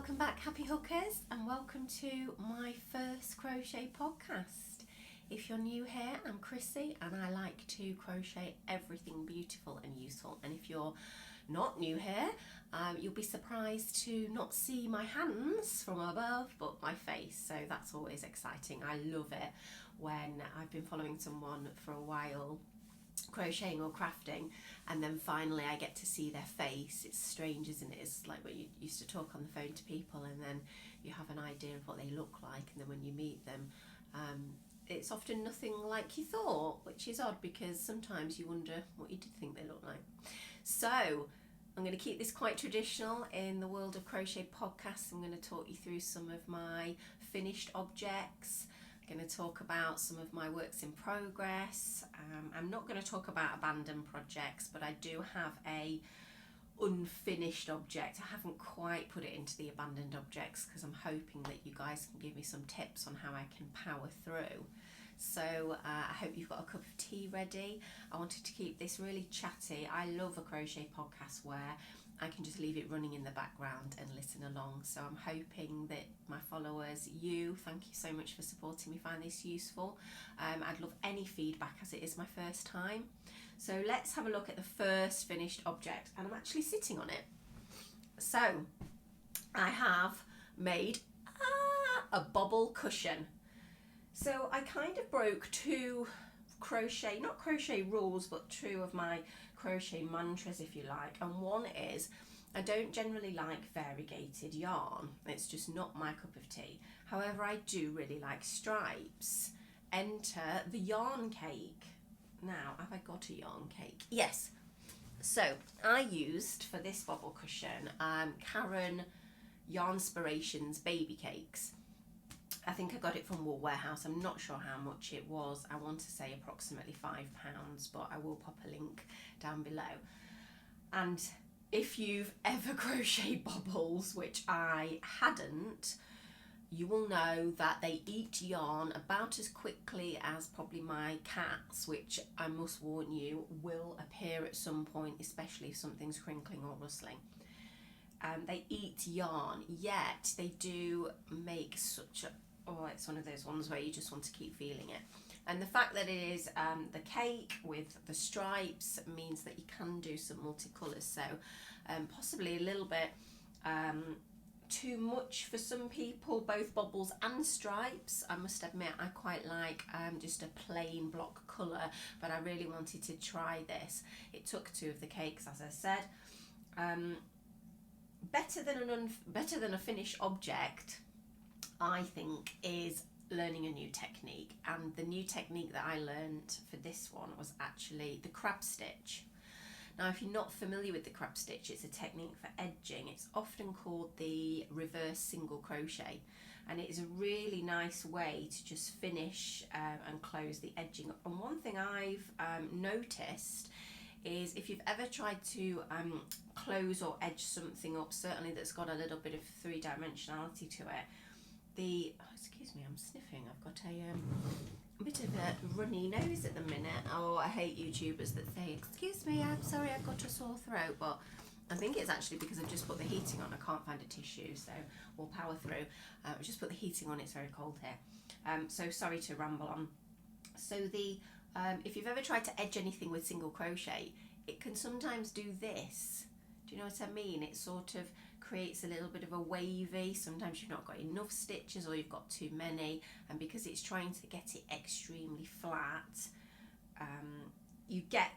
Welcome back, happy hookers, and welcome to my first crochet podcast. If you're new here, I'm Chrissy and I like to crochet everything beautiful and useful. And if you're not new here, you'll be surprised to not see my hands from above but my face, so that's always exciting. I love it when I've been following someone for a while crocheting or crafting and then finally I get to see their face. It's strange, isn't it? It's like when you used to talk on the phone to people and then you have an idea of what they look like, and then when you meet them it's often nothing like you thought, which is odd because sometimes you wonder what you did think they looked like. So I'm going to keep this quite traditional in the world of Crochet Podcast. I'm going to talk you through some of my finished objects. Going to talk about some of my works in progress. I'm not going to talk about abandoned projects, but I do have a unfinished object. I haven't quite put it into the abandoned objects because I'm hoping that you guys can give me some tips on how I can power through. So I hope you've got a cup of tea ready. I wanted to keep this really chatty. I love a crochet podcast where I can just leave it running in the background and listen along. So I'm hoping that my followers, thank you so much for supporting me, find this useful. I'd love any feedback as it is my first time. So let's have a look at the first finished object, and I'm actually sitting on it. So I have made a bobble cushion. So I kind of broke two crochet, not crochet rules, but two of my crochet mantras, if you like. And one is, I don't generally like variegated yarn. It's just not my cup of tea. However, I do really like stripes. Enter the yarn cake. Now, have I got a yarn cake? Yes. So I used for this bobble cushion Karen Yarnspirations baby cakes. I think I got it from Wool Warehouse. I'm not sure how much it was. I want to say approximately £5, but I will pop a link down below. And if you've ever crocheted bobbles, which I hadn't, you will know that they eat yarn about as quickly as probably my cats, which I must warn you will appear at some point, especially if something's crinkling or rustling. They eat yarn, yet they do make such a it's one of those ones where you just want to keep feeling it. And the fact that it is the cake with the stripes means that you can do some multicolours. So possibly a little bit too much for some people, both bobbles and stripes. I must admit I quite like just a plain block colour, but I really wanted to try this. It took two of the cakes, as I said. Better than a finished object, I think, is learning a new technique. And the new technique that I learned for this one was actually the crab stitch. Now, if you're not familiar with the crab stitch, it's a technique for edging. It's often called the reverse single crochet, and it is a really nice way to just finish and close the edging up. And one thing I've noticed is if you've ever tried to close or edge something up, certainly that's got a little bit of three-dimensionality to it, excuse me, I'm sniffing. I've got a bit of a runny nose at the minute. Oh, I hate YouTubers that say, excuse me, I'm sorry, I've got a sore throat. But I think it's actually because I've just put the heating on. I can't find a tissue, so we'll power through. I've just put the heating on. It's very cold here. So sorry to ramble on. So if you've ever tried to edge anything with single crochet, it can sometimes do this. Do you know what I mean? It sort of creates a little bit of a wavy. Sometimes you've not got enough stitches or you've got too many, and because it's trying to get it extremely flat, you get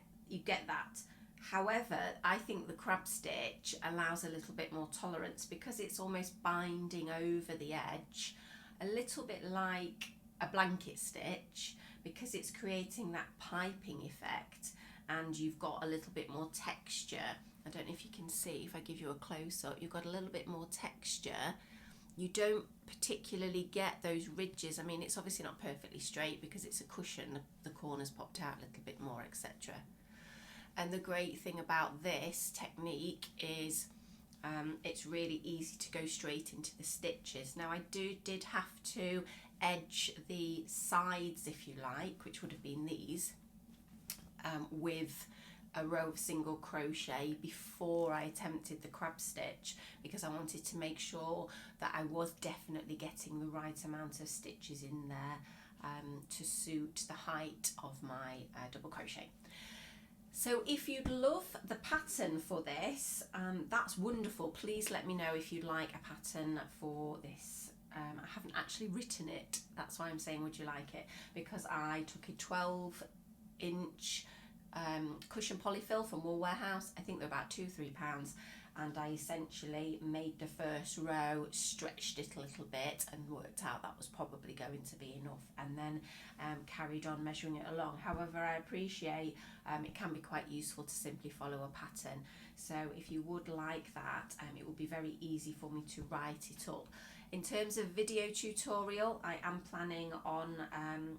that. However, I think the crab stitch allows a little bit more tolerance because it's almost binding over the edge, a little bit like a blanket stitch, because it's creating that piping effect and you've got a little bit more texture. I don't know if you can see, if I give you a close-up, you've got a little bit more texture. You don't particularly get those ridges. I mean, it's obviously not perfectly straight because it's a cushion, the corners popped out a little bit more, etc. And the great thing about this technique is it's really easy to go straight into the stitches. Now, I did have to edge the sides, if you like, which would have been these, with a row of single crochet before I attempted the crab stitch, because I wanted to make sure that I was definitely getting the right amount of stitches in there to suit the height of my double crochet. So if you'd love the pattern for this, that's wonderful. Please let me know if you'd like a pattern for this. I haven't actually written it, that's why I'm saying would you like it, because I took a 12-inch cushion polyfill from Wool Warehouse. I think they're about £2-3, and I essentially made the first row, stretched it a little bit and worked out that was probably going to be enough, and then carried on measuring it along. However, I appreciate it can be quite useful to simply follow a pattern, so if you would like that, it would be very easy for me to write it up. In terms of video tutorial, I am planning on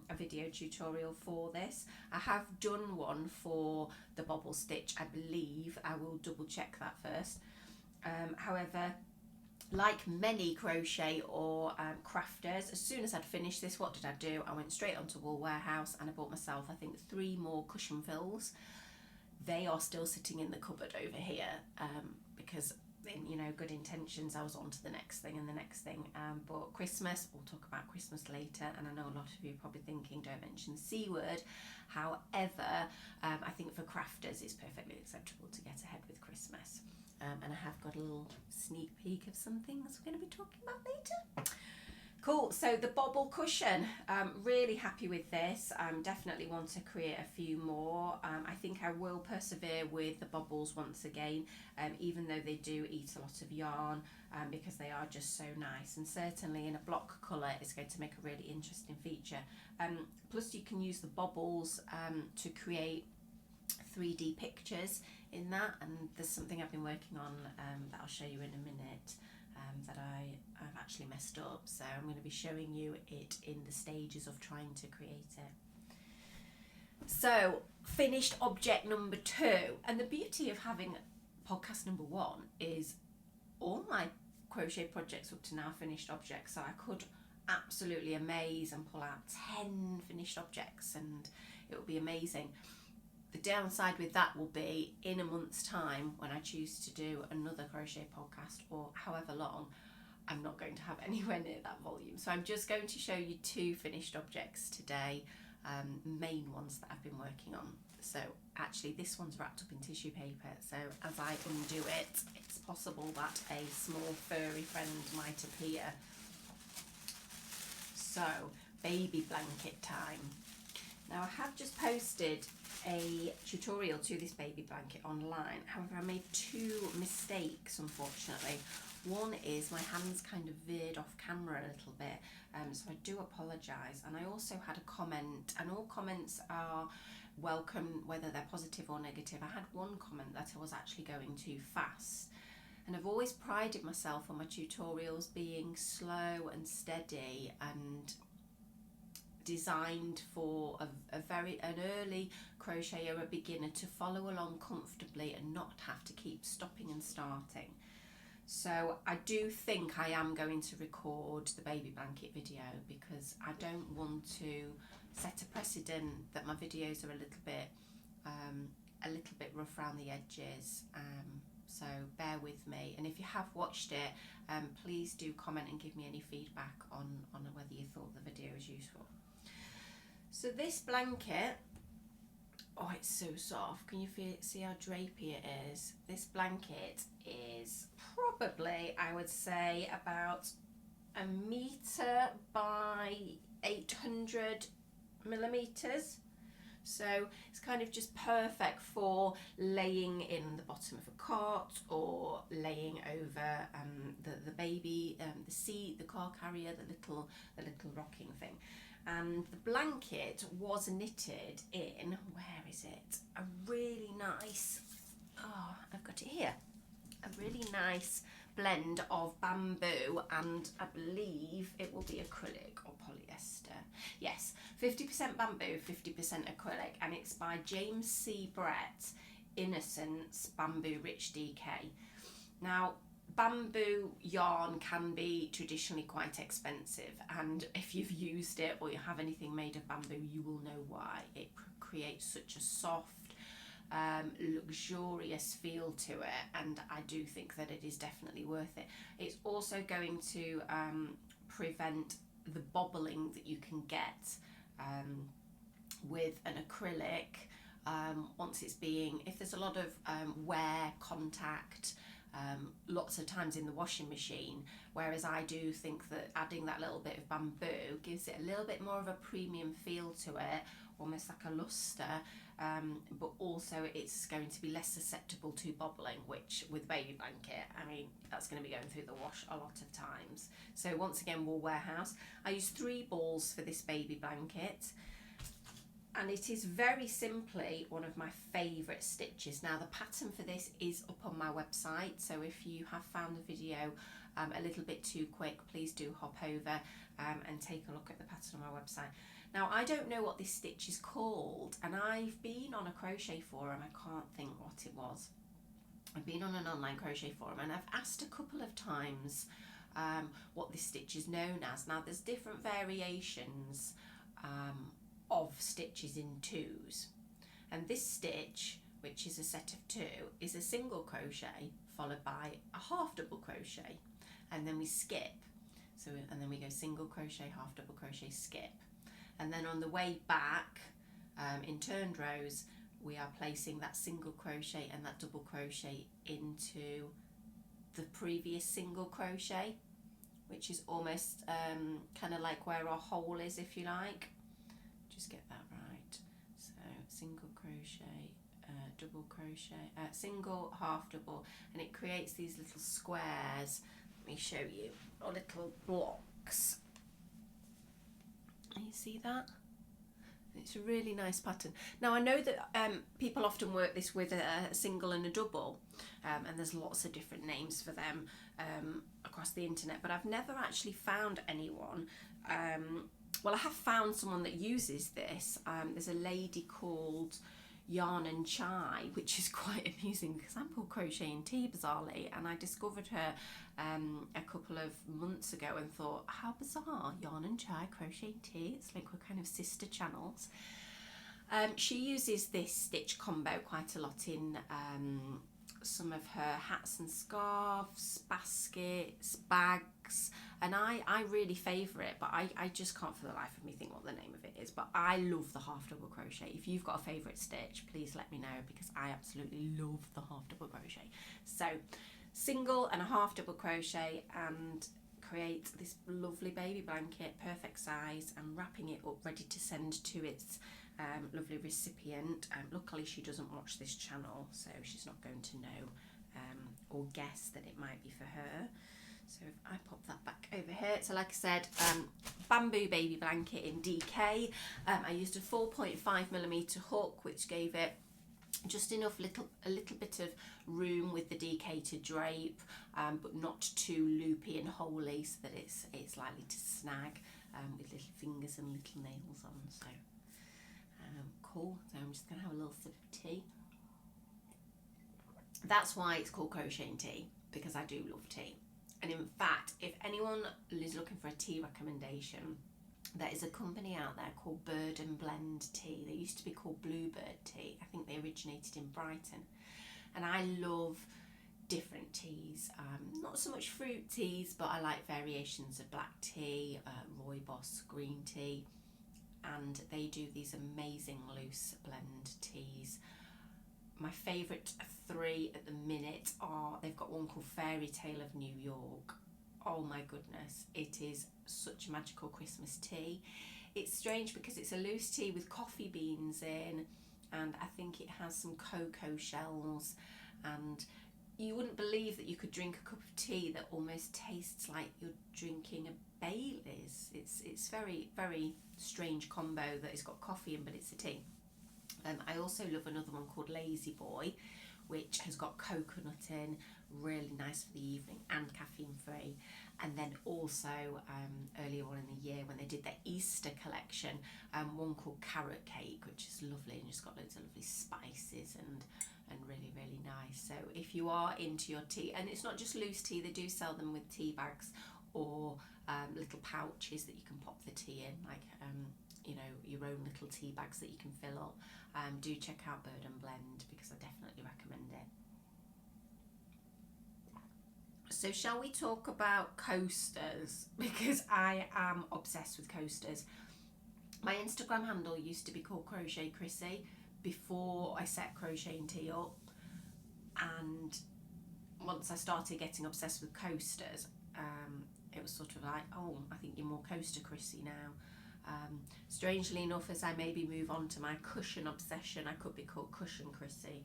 a video tutorial for this. I have done one for the bobble stitch, I believe. I will double check that first. However, like many crochet or crafters, as soon as I'd finished this, what did I do? I went straight onto Wool Warehouse and I bought myself, I think, 3 more cushion fills. They are still sitting in the cupboard over here because in, you know, good intentions, I was on to the next thing and the next thing. But Christmas, we'll talk about Christmas later, and I know a lot of you are probably thinking don't mention the C word. However, I think for crafters it's perfectly acceptable to get ahead with Christmas. And I have got a little sneak peek of some things we're going to be talking about later. Cool, so the Bobble Cushion, really happy with this. Definitely want to create a few more. I think I will persevere with the bobbles once again, even though they do eat a lot of yarn, because they are just so nice, and certainly in a block colour it's going to make a really interesting feature. Plus you can use the bobbles to create 3D pictures in that, and there's something I've been working on that I'll show you in a minute. That I've actually messed up, so I'm going to be showing you it in the stages of trying to create it. So finished object number 2, and the beauty of having podcast number 1 is all my crochet projects up to now finished objects, so I could absolutely amaze and pull out 10 finished objects and it will be amazing. The downside with that will be in a month's time, when I choose to do another crochet podcast or however long, I'm not going to have anywhere near that volume. So I'm just going to show you 2 finished objects today, main ones that I've been working on. So actually this one's wrapped up in tissue paper, so as I undo it, it's possible that a small furry friend might appear. So baby blanket time. Now I have just posted a tutorial to this baby blanket online. However, I made 2 mistakes, unfortunately. One is my hands kind of veered off camera a little bit, so I do apologise. And I also had a comment, and all comments are welcome, whether they're positive or negative. I had one comment that I was actually going too fast, and I've always prided myself on my tutorials being slow and steady and designed for an early crocheter, a beginner, to follow along comfortably and not have to keep stopping and starting. So I do think I am going to record the baby blanket video, because I don't want to set a precedent that my videos are a little bit rough around the edges. So bear with me, and if you have watched it, please do comment and give me any feedback on whether you thought the video was useful. So this blanket, oh, it's so soft. Can you see how drapey it is? This blanket is probably, I would say, about 1 metre by 800 millimetres. So it's kind of just perfect for laying in the bottom of a cot, or laying over the baby, the seat, the car carrier, the little rocking thing. And the blanket was knitted in, where is it? A really nice, oh, I've got it here. A really nice blend of bamboo, and I believe it will be acrylic or polyester. Yes, 50% bamboo, 50% acrylic, and it's by James C. Brett, Innocence Bamboo Rich DK. Now, bamboo yarn can be traditionally quite expensive, and if you've used it or you have anything made of bamboo, you will know why. It creates such a soft, luxurious feel to it, and I do think that it is definitely worth it. It's also going to prevent the bobbling that you can get with an acrylic once it's being, if there's a lot of wear, contact, lots of times in the washing machine, whereas I do think that adding that little bit of bamboo gives it a little bit more of a premium feel to it, almost like a luster, but also it's going to be less susceptible to bobbling, which with baby blanket, I mean, that's going to be going through the wash a lot of times. So once again, Wool Warehouse. I use 3 balls for this baby blanket, and it is very simply one of my favourite stitches. Now the pattern for this is up on my website, so if you have found the video a little bit too quick, please do hop over and take a look at the pattern on my website. Now I don't know what this stitch is called, and I've been on a crochet forum, I can't think what it was. I've been on an online crochet forum and I've asked a couple of times what this stitch is known as. Now there's different variations of stitches in 2s, and this stitch, which is a set of 2, is a single crochet followed by a half double crochet, and then we skip, so and then we go single crochet, half double crochet, skip, and then on the way back in turned rows we are placing that single crochet and that double crochet into the previous single crochet, which is almost kind of like where our hole is, if you like. Just get that right. So single crochet, double crochet, single, half double, and it creates these little squares. Let me show you, or little blocks. Can you see that? It's a really nice pattern. Now I know that people often work this with a single and a double, and there's lots of different names for them across the internet, but I've never actually found anyone. Well, I have found someone that uses this. There's a lady called Yarn and Chai, which is quite amusing because I'm called Crochet and Tea, bizarrely, and I discovered her a couple of months ago and thought, how bizarre, Yarn and Chai, Crochet and Tea, it's like we're kind of sister channels. She uses this stitch combo quite a lot in some of her hats and scarves, baskets, bags, and I really favour it, but I just can't for the life of me think what the name of it is, but I love the half double crochet. If you've got a favourite stitch, please let me know, because I absolutely love the half double crochet. So single and a half double crochet and create this lovely baby blanket, perfect size, and wrapping it up ready to send to its lovely recipient. Luckily she doesn't watch this channel, so she's not going to know or guess that it might be for her. So if I pop that back over here, so like I said, bamboo baby blanket in DK. I used a 4.5mm hook, which gave it just enough a little bit of room with the DK to drape, but not too loopy and holey so that it's likely to snag with little fingers and little nails on. So cool. So I'm just gonna have a little sip of tea. That's why it's called Crochet and Tea, because I do love tea. And in fact, if anyone is looking for a tea recommendation, there is a company out there called Bird and Blend Tea. They used to be called Bluebird Tea. I think they originated in Brighton. And I love different teas. Not so much fruit teas, but I like variations of black tea, rooibos green tea. And they do these amazing loose blend teas. My favourite 3 at the minute are, they've got one called Fairy Tale of New York. Oh my goodness, it is such a magical Christmas tea. It's strange because it's a loose tea with coffee beans in, and I think it has some cocoa shells, and you wouldn't believe that you could drink a cup of tea that almost tastes like you're drinking a Baileys. It's very, very strange combo that it's got coffee in, but it's a tea. I also love another one called Lazy Boy, which has got coconut in, really nice for the evening and caffeine free. And then also earlier on in the year when they did their Easter collection, one called Carrot Cake, which is lovely and just got loads of lovely spices and really, really nice. So if you are into your tea, and it's not just loose tea, they do sell them with tea bags or little pouches that you can pop the tea in, like you know, your own little tea bags that you can fill up, do check out Bird and Blend, because I definitely recommend it. So shall we talk about coasters? Because I am obsessed with coasters. My Instagram handle used to be called Crochet Chrissy before I set Crochet and Tea up, and once I started getting obsessed with coasters, it was sort of like, oh, I think you're more coaster Chrissy now. Strangely enough, as I maybe move on to my cushion obsession, I could be called Cushion Chrissy.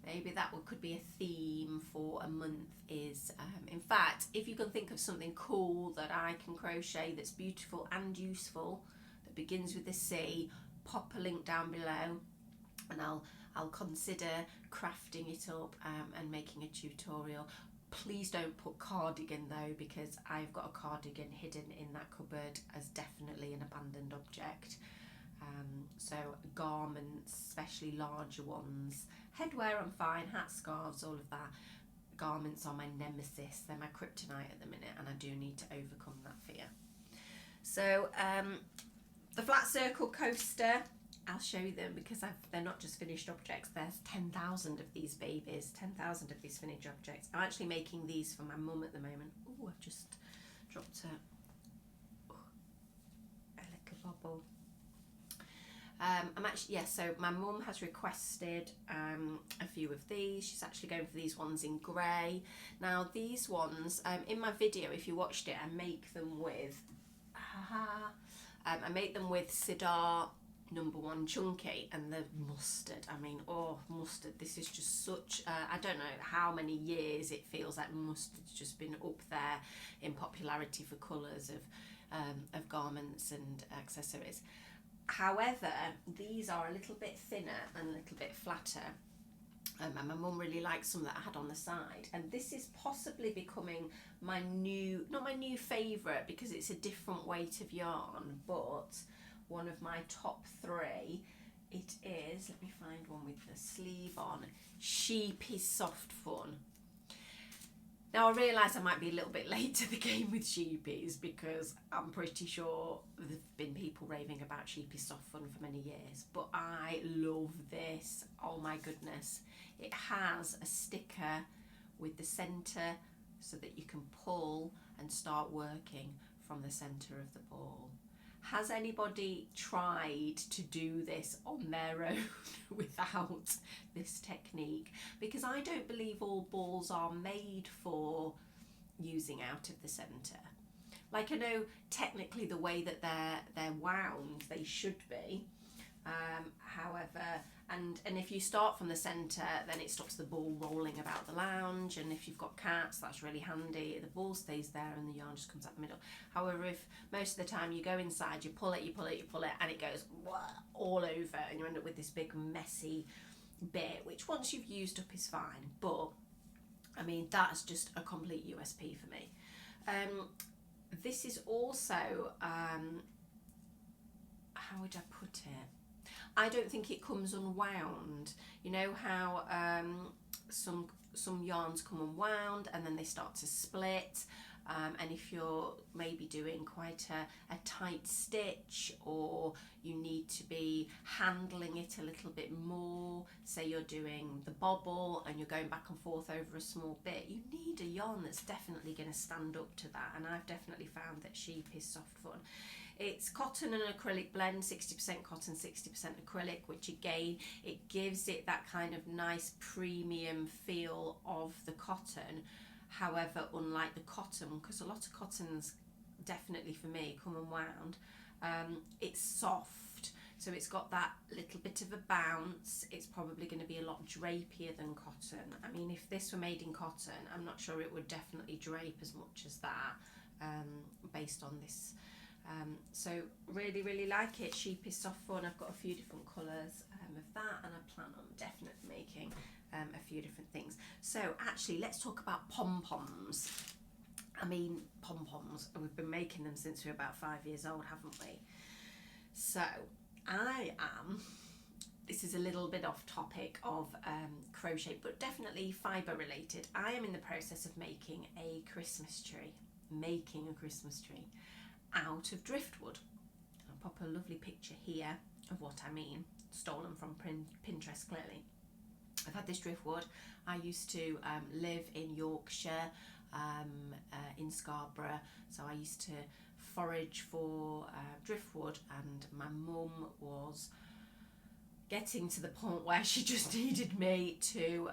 Maybe that could be a theme for a month. Is in fact, if you can think of something cool that I can crochet that's beautiful and useful, that begins with a C, pop a link down below, and I'll consider crafting it up and making a tutorial. Please don't put cardigan though, because I've got a cardigan hidden in that cupboard as definitely an abandoned object. So garments, especially larger ones, headwear I'm fine, hats, scarves, all of that. Garments are my nemesis, they're my kryptonite at the minute, and I do need to overcome that fear. So the flat circle coaster, I'll show you them, because they're not just finished objects. There's 10,000 of these babies, 10,000 of these finished objects. I'm actually making these for my mum at the moment. Oh, I've just dropped a little bobble. So my mum has requested a few of these. She's actually going for these ones in grey. Now these ones, in my video, if you watched it, I make them with Sidar #1 Chunky and the mustard. I mean, oh, mustard, this is just such I don't know how many years it feels like mustard's just been up there in popularity for colours of garments and accessories. However, these are a little bit thinner and a little bit flatter, and my mum really likes some that I had on the side, and this is possibly becoming my new, not my new favourite because it's a different weight of yarn, but one of my top 3. It is, let me find one with the sleeve on, Sheepy Soft Fun. Now I realise I might be a little bit late to the game with sheepies, because I'm pretty sure there've been people raving about Sheepy Soft Fun for many years, but I love this. Oh my goodness. It has a sticker with the centre so that you can pull and start working from the centre of the ball. Has anybody tried to do this on their own without this technique? Because I don't believe all balls are made for using out of the centre. Like, I know technically the way that they're wound, they should be. However, and if you start from the centre, then it stops the ball rolling about the lounge, and if you've got cats, that's really handy. The ball stays there and the yarn just comes out the middle. However, if most of the time you go inside, you pull it, and it goes all over, and you end up with this big messy bit, which once you've used up is fine, but I mean, that's just a complete USP for me. This is also, how would I put it? I don't think it comes unwound. You know how some yarns come unwound and then they start to split, and if you're maybe doing quite a tight stitch, or you need to be handling it a little bit more, say you're doing the bobble and you're going back and forth over a small bit, you need a yarn that's definitely going to stand up to that, and I've definitely found that Sheepy Soft Fun. It's cotton and acrylic blend, 60% cotton, 60% acrylic, which again, it gives it that kind of nice premium feel of the cotton. However, unlike the cotton, because a lot of cottons, definitely for me, come unwound, it's soft. So it's got that little bit of a bounce. It's probably going to be a lot drapier than cotton. I mean, if this were made in cotton, I'm not sure it would definitely drape as much as that, based on this. So really like it. Sheepy Soft Fun. I've got a few different colours of that, and I plan on definitely making a few different things. So actually, let's talk about Pom Poms. I mean, Pom Poms, we've been making them since we were about 5 years old, haven't we? So this is a little bit off topic of crochet, but definitely fibre related. I am in the process of making a Christmas tree out of driftwood. pop a lovely picture here of what I mean, stolen from Pinterest clearly. I've had this driftwood. I used to live in Yorkshire, in Scarborough, so I used to forage for driftwood, and my mum was getting to the point where she just needed me to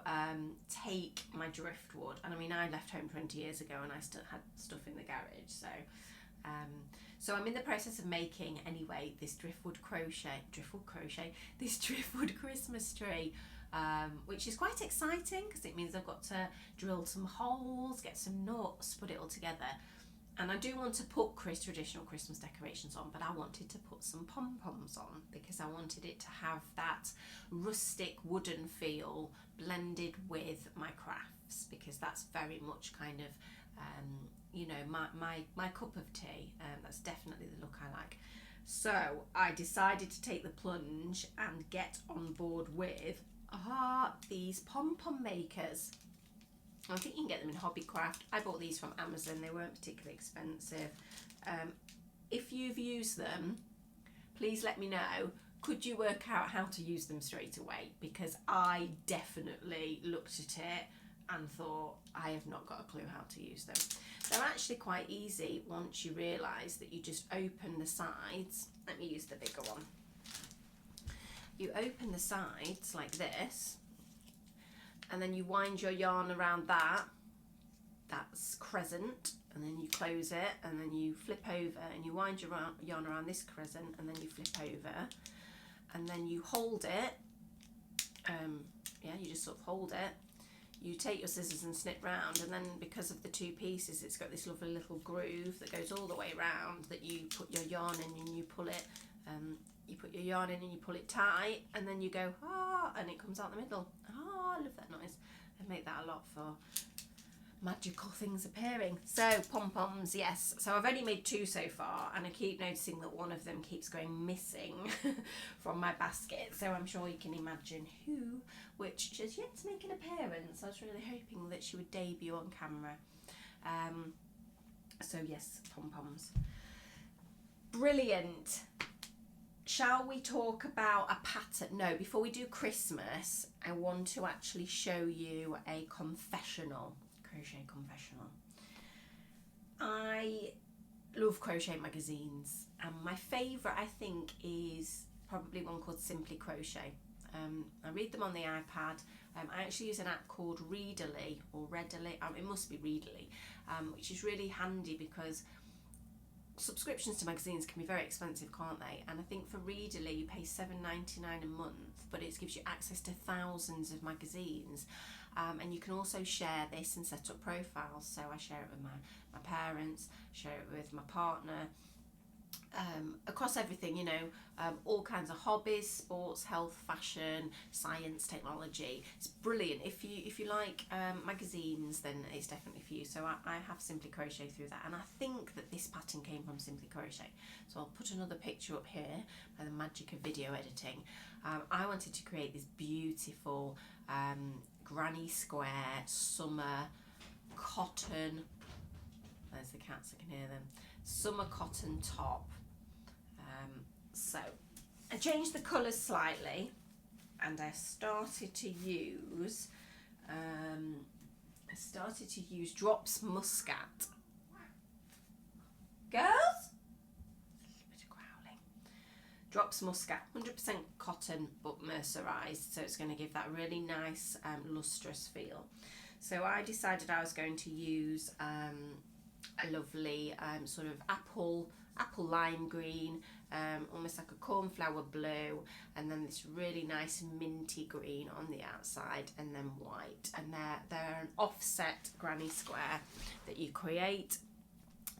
take my driftwood. And I mean, I left home 20 years ago and I still had stuff in the garage, so I'm in the process of making anyway this driftwood Christmas tree, which is quite exciting because it means I've got to drill some holes, get some nuts, put it all together. And I do want to put traditional Christmas decorations on, but I wanted to put some Pom Poms on because I wanted it to have that rustic wooden feel blended with my crafts, because that's very much kind of, you know, my cup of tea. That's definitely the look I like. So I decided to take the plunge and get on board with these Pom Pom makers. I think you can get them in Hobbycraft. I bought these from Amazon. They weren't particularly expensive. If you've used them, please let me know. Could you work out how to use them straight away? Because I definitely looked at it and thought, I have not got a clue how to use them. They're actually quite easy once you realise that you just open the sides. Let me use the bigger one. You open the sides like this, and then you wind your yarn around that's crescent, and then you close it, and then you flip over and you wind your yarn around this crescent, and then you flip over, and then you hold it. You just sort of hold it. You take your scissors and snip round, and then because of the two pieces, it's got this lovely little groove that goes all the way around, that you put your yarn in and you pull it. You put your yarn in and you pull it tight, and then you go, and it comes out the middle. I love that noise. I make that a lot for magical things appearing. So Pom Poms, yes. So I've only made 2 so far, and I keep noticing that one of them keeps going missing from my basket. So I'm sure you can imagine which is yet to make an appearance. I was really hoping that she would debut on camera. So yes, Pom Poms. Brilliant. Shall we talk about a pattern? No, before we do Christmas, I want to actually show you a confessional, crochet confessional. I love crochet magazines, and my favourite, I think, is probably one called Simply Crochet. I read them on the iPad. I actually use an app called Readily, or Readily, it must be Readily, which is really handy because subscriptions to magazines can be very expensive, can't they? And I think for Readily you pay $7.99 a month, but it gives you access to thousands of magazines, and you can also share this and set up profiles. So I share it with my parents, share it with my partner, across everything, you know, all kinds of hobbies, sports, health, fashion, science, technology. It's brilliant. If you like magazines, then it's definitely for you. So I have Simply Crochet through that, and I think that this pattern came from Simply Crochet. So I'll put another picture up here by the magic of video editing. I wanted to create this beautiful granny square summer cotton, there's the cats, I can hear them, summer cotton top. So I changed the colours slightly, and I started to use Drops Muscat. Girls? A bit of growling. Drops Muscat, 100% cotton but mercerised, so it's going to give that really nice lustrous feel. So I decided I was going to use a lovely sort of apple lime green, almost like a cornflower blue, and then this really nice minty green on the outside, and then white. And they're an offset granny square that you create.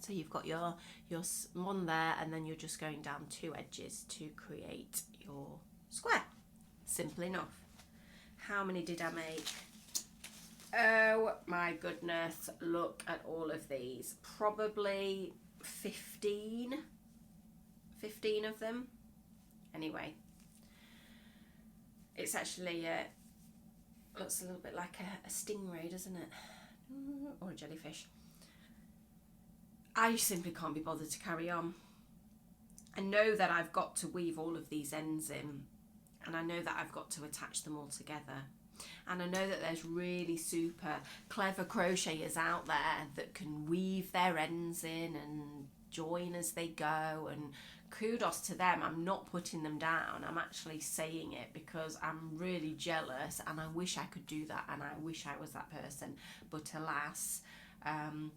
So you've got your one there, and then you're just going down 2 edges to create your square. Simple enough. How many did I make? Oh my goodness, look at all of these. Probably 15 of them. Anyway, it's actually looks a little bit like a stingray, doesn't it? Or a jellyfish. I simply can't be bothered to carry on. I know that I've got to weave all of these ends in, and I know that I've got to attach them all together. And I know that there's really super clever crocheters out there that can weave their ends in and join as they go, and kudos to them. I'm not putting them down, I'm actually saying it because I'm really jealous and I wish I could do that, and I wish I was that person, but alas, I'm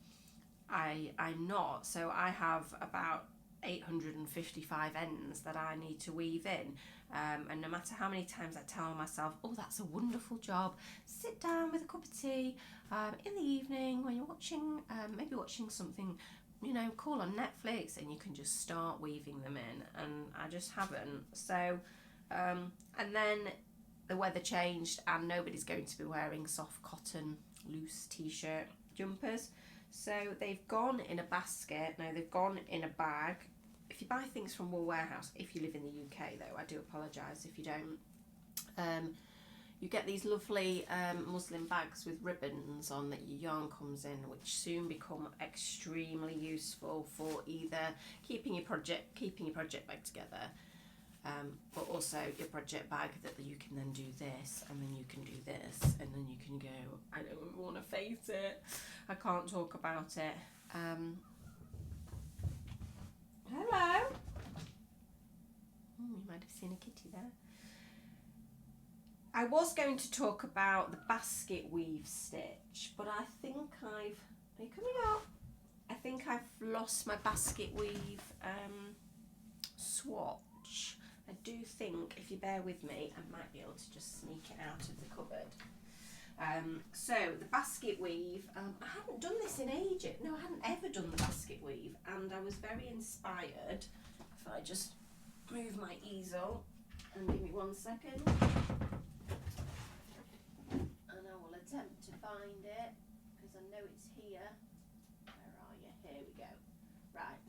not. So I have about 855 ends that I need to weave in, and no matter how many times I tell myself, oh, that's a wonderful job, sit down with a cup of tea in the evening when you're watching, maybe watching something, you know, cool on Netflix, and you can just start weaving them in, and I just haven't. So and then the weather changed and nobody's going to be wearing soft cotton loose t-shirt jumpers, so they've gone in a basket. No, they've gone in a bag. If you buy things from Wool Warehouse, if you live in the UK though, I do apologise if you don't, you get these lovely muslin bags with ribbons on that your yarn comes in, which soon become extremely useful for either keeping your project bag together, but also your project bag that you can then do this, and then you can do this, and then you can go, I don't want to face it, I can't talk about it. Hello. You might have seen a kitty there. I was going to talk about the basket weave stitch, but I think are you coming up? I think I've lost my basket weave swatch. I do think, if you bear with me, I might be able to just sneak it out of the cupboard. So the basket weave, I hadn't done this in ages. No, I hadn't ever done the basket weave, and I was very inspired. If I just move my easel and give me 1 second, and I will attempt to find it because I know it's here. Where are you? Here we go. Right,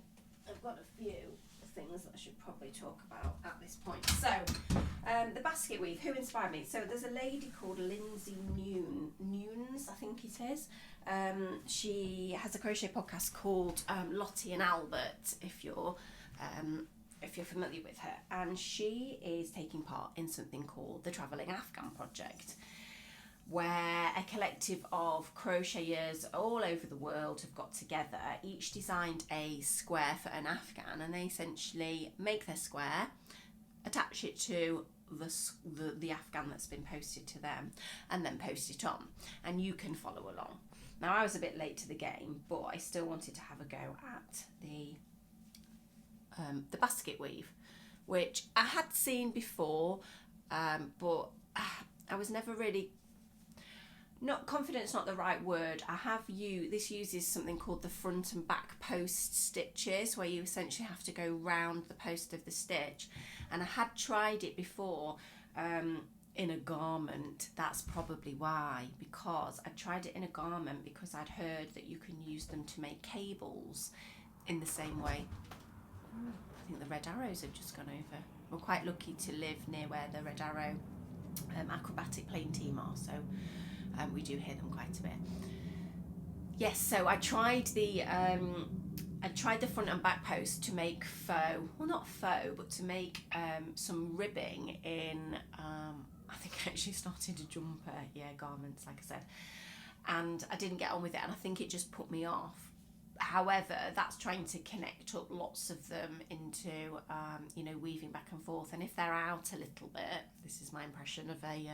I've got a few things that I should probably talk about at this point. So the basket weave, who inspired me? So there's a lady called Lindsay Nunes, I think it is. She has a crochet podcast called Lottie and Albert, if you're familiar with her, and she is taking part in something called the Travelling Afghan Project, where a collective of crocheters all over the world have got together, each designed a square for an Afghan, and they essentially make their square, attach it to the Afghan that's been posted to them, and then post it on, and you can follow along. Now, I was a bit late to the game, but I still wanted to have a go at the basket weave, which I had seen before, but I was never really, not confident's not the right word. This uses something called the front and back post stitches, where you essentially have to go round the post of the stitch, and I had tried it before in a garment. That's probably why, because I tried it in a garment because I'd heard that you can use them to make cables in the same way. I think the red arrows have just gone over. We're quite lucky to live near where the Red Arrow acrobatic plane team are, so we do hear them quite a bit. Yes, so I tried the front and back post to make but to make some ribbing in, I think I actually started a jumper, garments, like I said, and I didn't get on with it, and I think it just put me off. However, that's trying to connect up lots of them into, weaving back and forth, and if they're out a little bit, this is my impression of a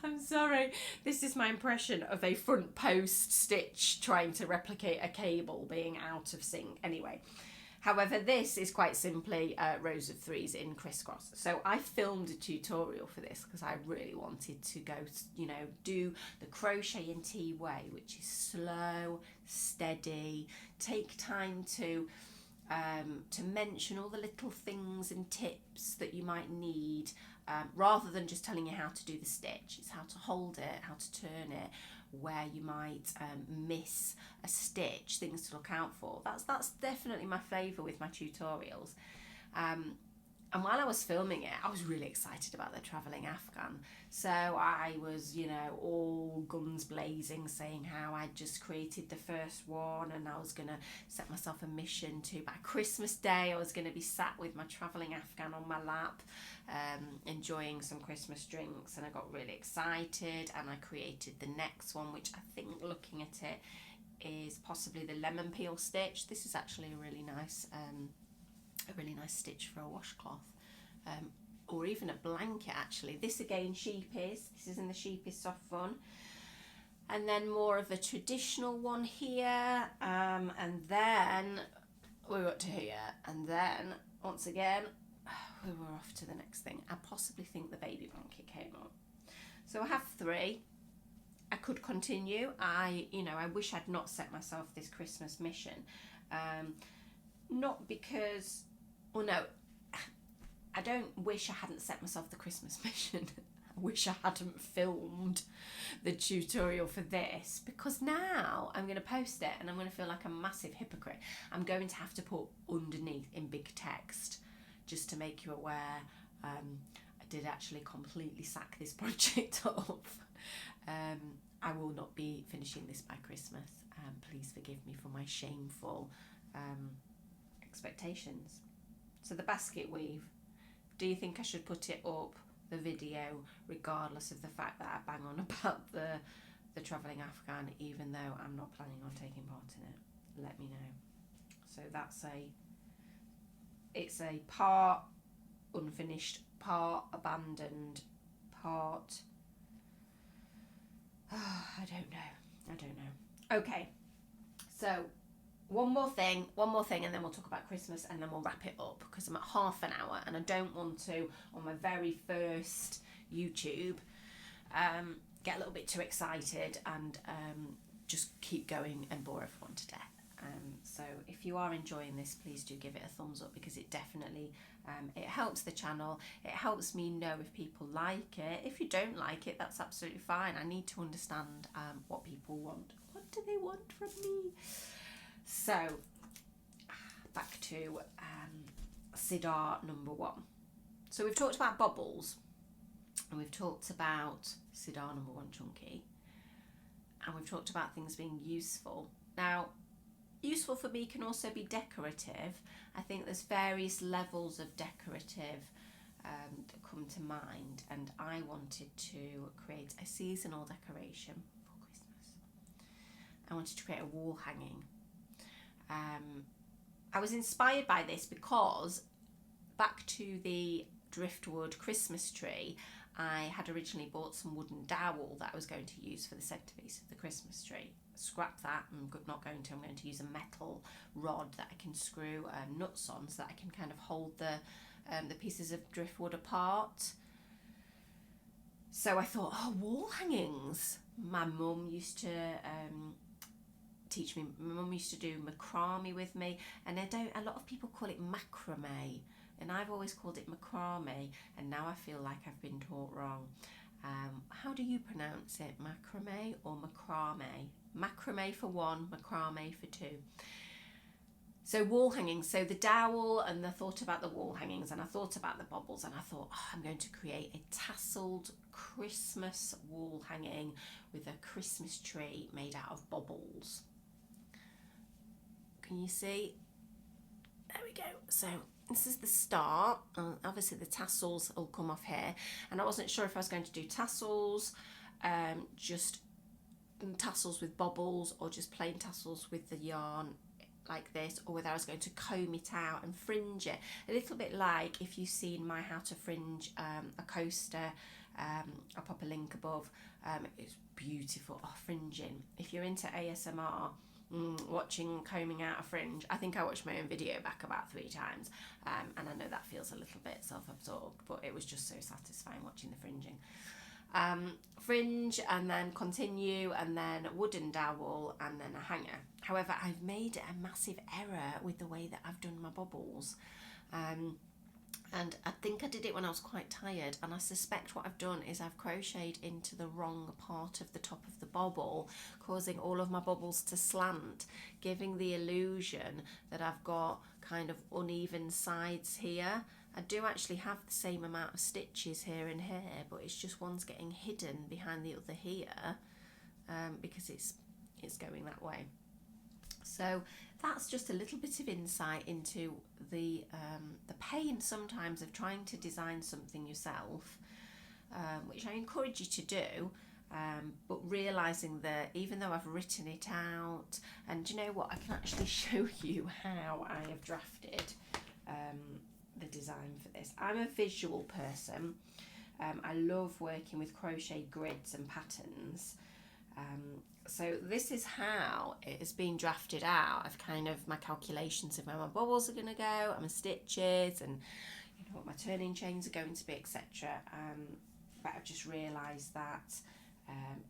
I'm sorry, this is my impression of a front post stitch trying to replicate a cable being out of sync. Anyway, however, this is quite simply rows of threes in crisscross. So I filmed a tutorial for this because I really wanted to go, do the Crochet and Tea way, which is slow, steady, take time to mention all the little things and tips that you might need, rather than just telling you how to do the stitch. It's how to hold it, how to turn it, where you might miss a stitch, things to look out for. That's definitely my flavour with my tutorials. And while I was filming it, I was really excited about the travelling Afghan. So I was, you know, all guns blazing, saying how I'd just created the first one and I was going to set myself a mission to, by Christmas Day, I was going to be sat with my travelling Afghan on my lap, enjoying some Christmas drinks. And I got really excited and I created the next one, which I think, looking at it, is possibly the lemon peel stitch. This is actually a really nice stitch for a washcloth, or even a blanket actually. This again, this is in the Sheep is Soft Fun. And then more of a traditional one here, and then we got to here, and then once again we were off to the next thing. I possibly think the baby blanket came up. So I have 3. I could continue. I wish I'd not set myself this Christmas mission. Not because, well, no, I don't wish I hadn't set myself the Christmas mission. I wish I hadn't filmed the tutorial for this, because now I'm going to post it and I'm going to feel like a massive hypocrite. I'm going to have to put underneath in big text, just to make you aware, I did actually completely sack this project off. I will not be finishing this by Christmas. Please forgive me for my shameful expectations. So the basket weave, do you think I should put it up, the video, regardless of the fact that I bang on about the travelling Afghan, even though I'm not planning on taking part in it? Let me know. So it's a part unfinished, part abandoned, part, I don't know. Okay, so one more thing, and then we'll talk about Christmas, and then we'll wrap it up, because I'm at half an hour and I don't want to, on my very first YouTube, get a little bit too excited and just keep going and bore everyone to death. So if you are enjoying this, please do give it a thumbs up, because it definitely it helps the channel. It helps me know if people like it. If you don't like it, that's absolutely fine. I need to understand what people want. What do they want from me? So back to Sidar number 1. So we've talked about bobbles, and we've talked about Sidar number 1 chunky, and we've talked about things being useful. Now, useful for me can also be decorative. I think there's various levels of decorative that come to mind, and I wanted to create a seasonal decoration for Christmas. I wanted to create a wall hanging. I was inspired by this because back to the driftwood Christmas tree, I had originally bought some wooden dowel that I was going to use for the centerpiece of the Christmas tree. Scrap that, I'm going to use a metal rod that I can screw nuts on, so that I can kind of hold the pieces of driftwood apart. So I thought, wall hangings. My mum used to teach me. My mum used to do macrame with me, and a lot of people call it macrame, and I've always called it macrame, and now I feel like I've been taught wrong. How do you pronounce it? Macrame or macrame? Macrame for 1, macrame for 2. So wall hangings. So the dowel, and I thought about the wall hangings, and I thought about the bobbles, and I thought, I'm going to create a tasselled Christmas wall hanging with a Christmas tree made out of bobbles. Can you see? There we go. So this is the start. Obviously the tassels will come off here, and I wasn't sure if I was going to do tassels, just tassels with bobbles, or just plain tassels with the yarn like this, or whether I was going to comb it out and fringe it, a little bit like if you've seen my how to fringe a coaster. I'll pop a link above. It's beautiful. Fringing, if you're into ASMR, watching combing out a fringe, I think I watched my own video back about 3 times, and I know that feels a little bit self-absorbed, but it was just so satisfying watching the fringing. Fringe, and then continue, and then wooden dowel, and then a hanger. However, I've made a massive error with the way that I've done my bobbles, and I think I did it when I was quite tired, and I suspect what I've done is I've crocheted into the wrong part of the top of the bobble, causing all of my bobbles to slant, giving the illusion that I've got kind of uneven sides here, I do actually have the same amount of stitches here and here, but it's just one's getting hidden behind the other here because it's going that way. So that's just a little bit of insight into the pain sometimes of trying to design something yourself, which I encourage you to do, but realising that even though I've written it out, and do you know what, I can actually show you how I have drafted the design for this. I'm a visual person. I love working with crochet grids and patterns. So this is how it has been drafted out. I've kind of my calculations of where my bobbles are going to go and my stitches and you know what my turning chains are going to be, etc. But I've just realised that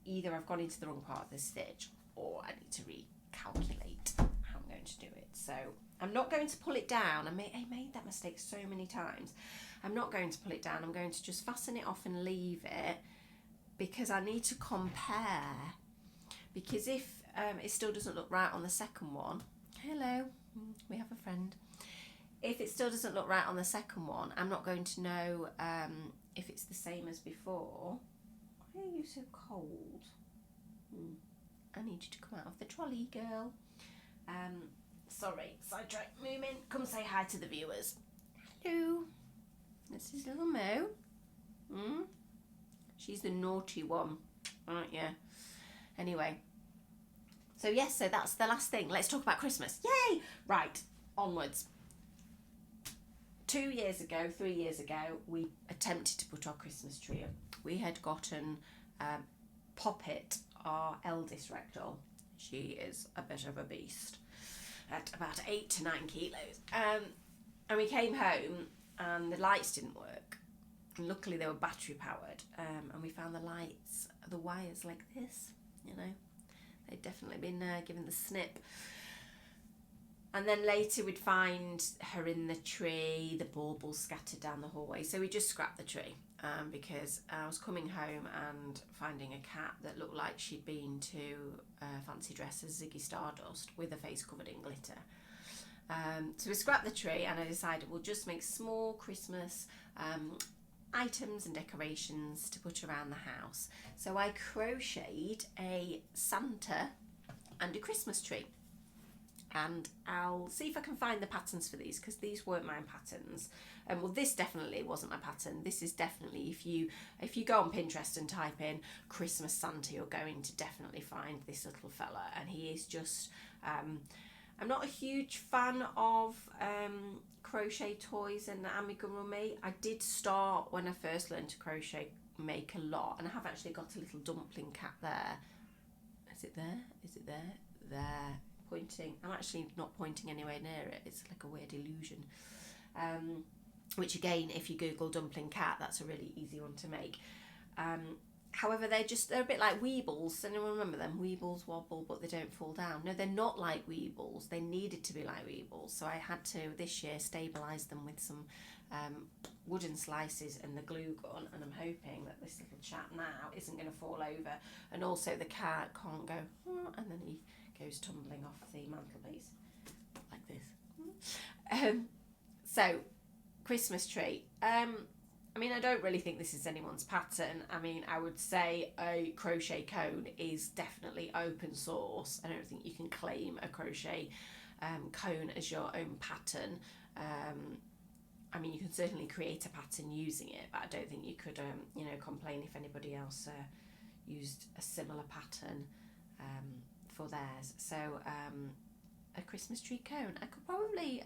either I've gone into the wrong part of the stitch or I need to recalculate how I'm going to do it. So I'm not going to pull it down. I made that mistake so many times. I'm not going to pull it down. I'm going to just fasten it off and leave it because I need to compare. Because if it still doesn't look right on the second one, hello, we have a friend. If it still doesn't look right on the second one, I'm not going to know if it's the same as before. Why are you so cold? I need you to come out of the trolley, girl. Sorry, sidetrack. Moomin, come say hi to the viewers. Hello. This is little Mo. She's the naughty one, aren't you? Anyway, so yes, so that's the last thing. Let's talk about Christmas. Yay! Right, onwards. 3 years ago, we attempted to put our Christmas tree up. We had gotten Poppet, our eldest Ragdoll. She is a bit of a beast at about 8 to 9 kilos. And we came home and the lights didn't work. And luckily they were battery powered. And we found the wires like this, you know. They'd definitely been given the snip. And then later we'd find her in the tree, the baubles scattered down the hallway. So we just scrapped the tree because I was coming home and finding a cat that looked like she'd been to fancy dress as Ziggy Stardust with her face covered in glitter. So we scrapped the tree and I decided we'll just make small Christmas items and decorations to put around the house. So I crocheted a Santa and a Christmas tree. And I'll see if I can find the patterns for these because these weren't my patterns. Well, this definitely wasn't my pattern. This is definitely, if you go on Pinterest and type in Christmas Santa, you're going to definitely find this little fella. And he is just, I'm not a huge fan of crochet toys and amigurumi. I did start when I first learned to crochet make a lot, and I have actually got a little dumpling cat there. Is it there? Is it there? There. Pointing. I'm actually not pointing anywhere near it. It's like a weird illusion. Which again, if you Google dumpling cat, that's a really easy one to make. However, they're a bit like Weebles. Anyone remember them? Weebles wobble, but they don't fall down. No, they're not like Weebles. They needed to be like Weebles. So I had to, this year, stabilise them with some wooden slices and the glue gun. And I'm hoping that this little chap now isn't going to fall over. And also the cat can't go, and then he goes tumbling off the mantelpiece like this. So, Christmas tree. I mean, I don't really think this is anyone's pattern. I mean, I would say a crochet cone is definitely open source. I don't think you can claim a crochet cone as your own pattern. I mean, you can certainly create a pattern using it, but I don't think you could, complain if anybody else used a similar pattern for theirs. So, a Christmas tree cone. I could probably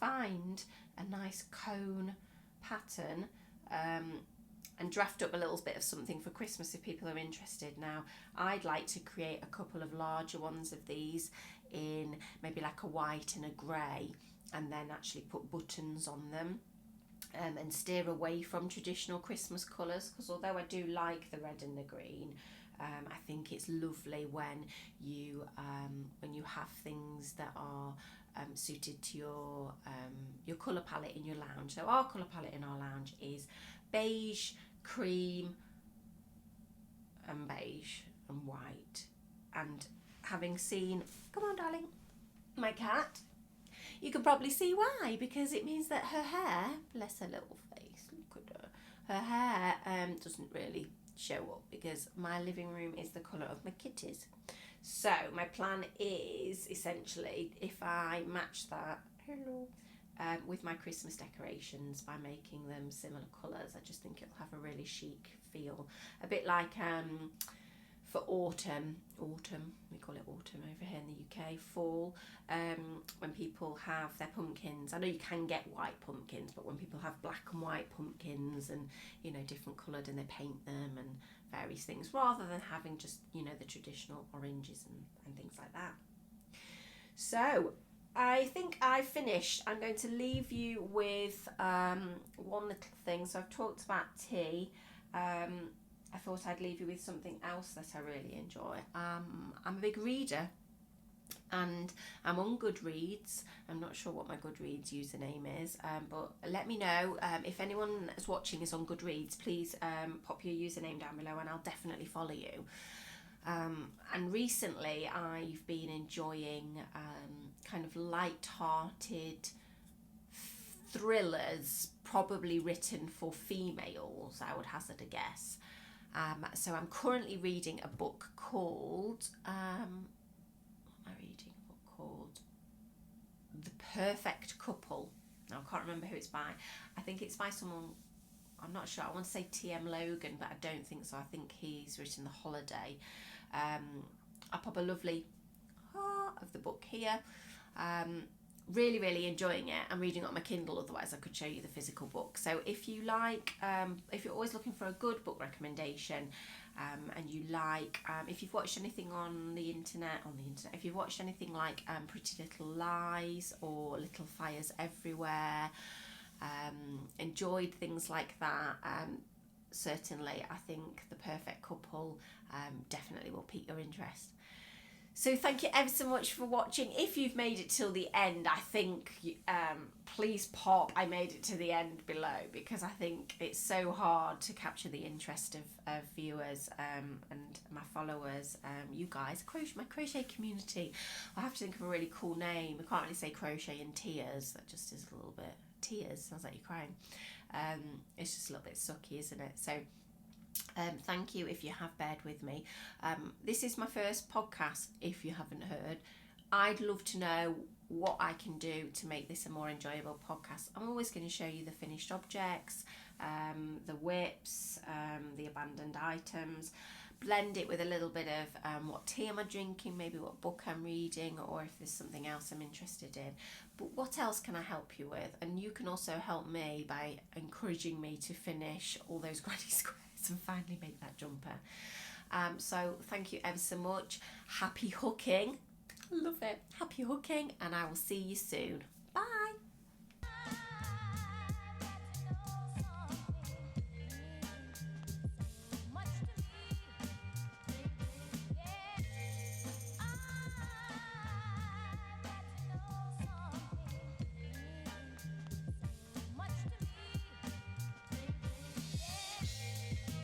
find a nice cone pattern and draft up a little bit of something for Christmas if people are interested. Now, I'd like to create a couple of larger ones of these in maybe like a white and a grey, and then actually put buttons on them and steer away from traditional Christmas colours, because although I do like the red and the green, I think it's lovely when you have things that are suited to your colour palette in your lounge. So our colour palette in our lounge is beige, cream and beige and white. And having seen, come on darling, my cat, you can probably see why, because it means that her hair, bless her little face, look at her hair doesn't really show up, because my living room is the colour of my kitties. So my plan is essentially, if I match that with my Christmas decorations by making them similar colours, I just think it'll have a really chic feel, a bit like for autumn, we call it autumn over here in the UK, fall, when people have their pumpkins. I know you can get white pumpkins, but when people have black and white pumpkins and, you know, different coloured, and they paint them and various things, rather than having just, you know, the traditional oranges and things like that. So I think I've finished. I'm going to leave you with one little thing. So I've talked about tea. I thought I'd leave you with something else that I really enjoy. I'm a big reader, and I'm on Goodreads. I'm not sure what my Goodreads username is, but let me know. If anyone is watching is on Goodreads, please pop your username down below and I'll definitely follow you. And recently I've been enjoying kind of light-hearted thrillers, probably written for females, I would hazard a guess. So I'm currently reading a book called, The Perfect Couple. Now I can't remember who it's by. I think it's by someone, I'm not sure, I want to say T.M. Logan, but I don't think so. I think he's written The Holiday. I'll pop a lovely heart of the book here. Really, really enjoying it. I'm reading it on my Kindle, otherwise I could show you the physical book. So if you like, if you're always looking for a good book recommendation, and you like, if you've watched anything on the internet, if you've watched anything like Pretty Little Lies or Little Fires Everywhere, enjoyed things like that, certainly I think The Perfect Couple definitely will pique your interest. So thank you ever so much for watching. If you've made it till the end, I think please pop I made it to the end below, because I think it's so hard to capture the interest of viewers and my followers, you guys, my crochet community. I have to think of a really cool name. I can't really say Crochet and Tears, that just is a little bit, tears, sounds like you're crying. It's just a little bit sucky, isn't it? So thank you if you have bared with me. This is my first podcast, if you haven't heard. I'd love to know what I can do to make this a more enjoyable podcast. I'm always going to show you the finished objects, the whips, the abandoned items, blend it with a little bit of what tea am I drinking, maybe what book I'm reading, or if there's something else I'm interested in. But what else can I help you with? And you can also help me by encouraging me to finish all those granny squares and finally make that jumper. So thank you ever so much. Happy hooking. Love it. Happy hooking, and I will see you soon.